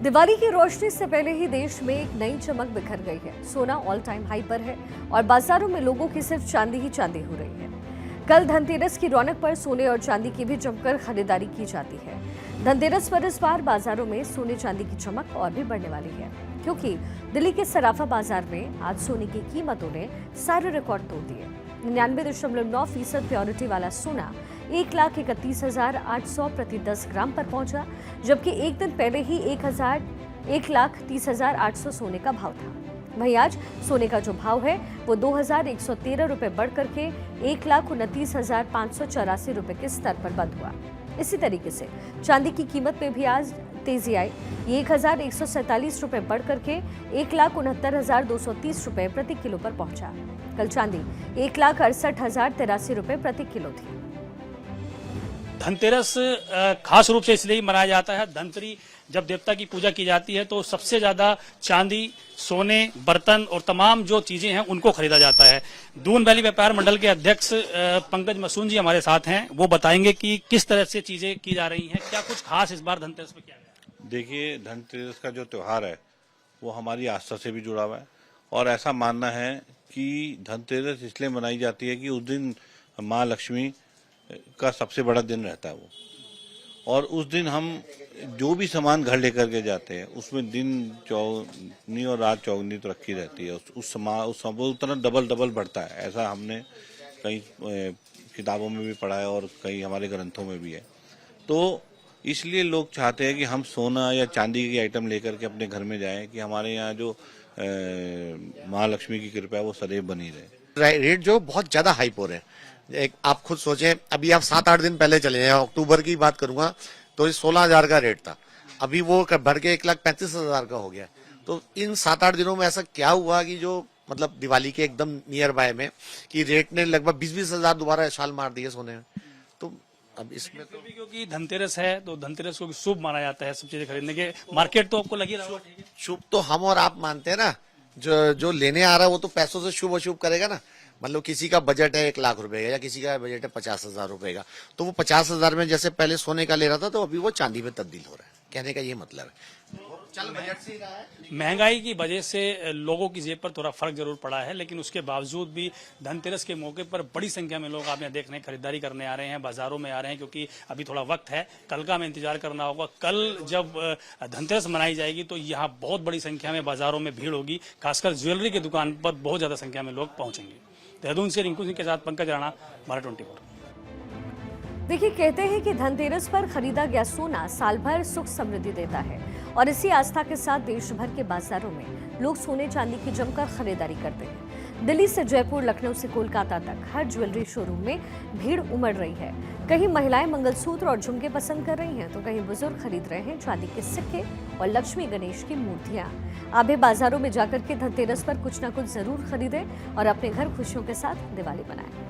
दिवाली की रोशनी से पहले ही देश में एक नई चमक बिखर गई है। सोना ऑल टाइम हाई पर है और बाजारों में लोगों की सिर्फ चांदी ही चांदी हो रही है। कल धनतेरस की रौनक पर सोने और चांदी की भी जमकर खरीदारी की जाती है। धनतेरस पर इस बार बाजारों में सोने चांदी की चमक और भी बढ़ने वाली है, क्योंकि दिल्ली के सराफा बाजार में आज सोने की कीमतों ने सारे रिकॉर्ड तोड़ दिए। 99.9% प्योरिटी वाला सोना 1,31,800 प्रति 10 ग्राम पर पहुंचा, जबकि एक दिन पहले ही 1,30,800 सोने का भाव था। वहीं आज सोने का जो भाव है वो 2,113 रुपए बढ़कर के 1,29,584 रुपए के स्तर पर बंद हुआ। इसी तरीके से चांदी की कीमत में भी आज तेजी आई। ये 1,147 रुपए बढ़कर के 1,69,230 रुपए प्रति किलो पर पहुंचा। कल चांदी 1,68,083 रुपए प्रति किलो थी। धनतेरस खास रूप से इसलिए मनाया जाता है। धनतेरी जब देवता की पूजा की जाती है तो सबसे ज्यादा चांदी, सोने, बर्तन और तमाम जो चीजें हैं उनको खरीदा जाता है। दून वैली व्यापार मंडल के अध्यक्ष पंकज मसून जी हमारे साथ हैं। वो बताएंगे कि किस तरह से चीजें की जा रही हैं, क्या कुछ खास इस बार धनतेरस में किया गया। देखिए, धनतेरस का जो त्योहार है वो हमारी आस्था से भी जुड़ा हुआ है और ऐसा मानना है कि धनतेरस इसलिए मनाई जाती है कि उस दिन माँ लक्ष्मी का सबसे बड़ा दिन रहता है वो, और उस दिन हम जो भी सामान घर लेकर के जाते हैं उसमें दिन चौगनी और रात चौगनी तो रखी रहती है। उस समय उतना डबल बढ़ता है, ऐसा हमने कई किताबों में भी पढ़ा है और कई हमारे ग्रंथों में भी है। तो इसलिए लोग चाहते हैं कि हम सोना या चांदी की आइटम लेकर के अपने घर में जाएं कि हमारे यहाँ जो माँ लक्ष्मी की कृपा है वो सदैव बनी रहे। रेट जो बहुत ज्यादा हाइप हो रहे हैं। एक आप खुद सोचें, अभी आप 7-8 दिन पहले चले जाए, अक्टूबर की बात करूंगा तो ये 16,000 का रेट था, अभी वो भर के 1,35,000 का हो गया। तो इन 7-8 दिनों में ऐसा क्या हुआ कि जो मतलब दिवाली के एकदम नियर बाय में कि रेट ने लगभग 20,000 दोबारा छाल मार दी है सोने में। तो अब इसमें तो क्योंकि धनतेरस है तो धनतेरस को भी शुभ माना जाता है सब चीजें खरीदने के। मार्केट तो आपको लगी रहा है। शुभ तो हम और आप मानते हैं ना, जो लेने आ रहा है वो तो पैसों से शुभ अशुभ करेगा ना। मतलब किसी का बजट है 1,00,000 रुपए का या किसी का बजट है 50,000 रुपए का, तो वो 50,000 में जैसे पहले सोने का ले रहा था तो अभी वो चांदी में तब्दील हो रहा है। कहने का ये मतलब है चल बजट से ही रहा है। महंगाई की वजह से लोगों की जेब पर थोड़ा फर्क जरूर पड़ा है, लेकिन उसके बावजूद भी धनतेरस के मौके पर बड़ी संख्या में लोग आप यहाँ देखने खरीदारी करने आ रहे हैं, बाजारों में आ रहे हैं, क्योंकि अभी थोड़ा वक्त है। कल का हमें इंतजार करना होगा। कल जब धनतेरस मनाई जाएगी तो यहाँ बहुत बड़ी संख्या में बाजारों में भीड़ होगी, खासकर ज्वेलरी की दुकान पर बहुत ज्यादा संख्या में लोग पहुंचेंगे। देहरादून से रिंकू सिंह के साथ पंकज राणा, भारत 24। देखिए, कहते हैं कि धनतेरस पर खरीदा गया सोना साल भर सुख समृद्धि देता है और इसी आस्था के साथ देश भर के बाजारों में लोग सोने चांदी की जमकर खरीदारी करते हैं। दिल्ली से जयपुर, लखनऊ से कोलकाता तक हर ज्वेलरी शोरूम में भीड़ उमड़ रही है। कहीं महिलाएं मंगलसूत्र और झुमके पसंद कर रही हैं तो कहीं बुजुर्ग खरीद रहे हैं चांदी के सिक्के और लक्ष्मी गणेश की मूर्तियां। आप भी बाजारों में जाकर के धनतेरस पर कुछ ना कुछ जरूर खरीदें और अपने घर खुशियों के साथ दिवाली मनाएं।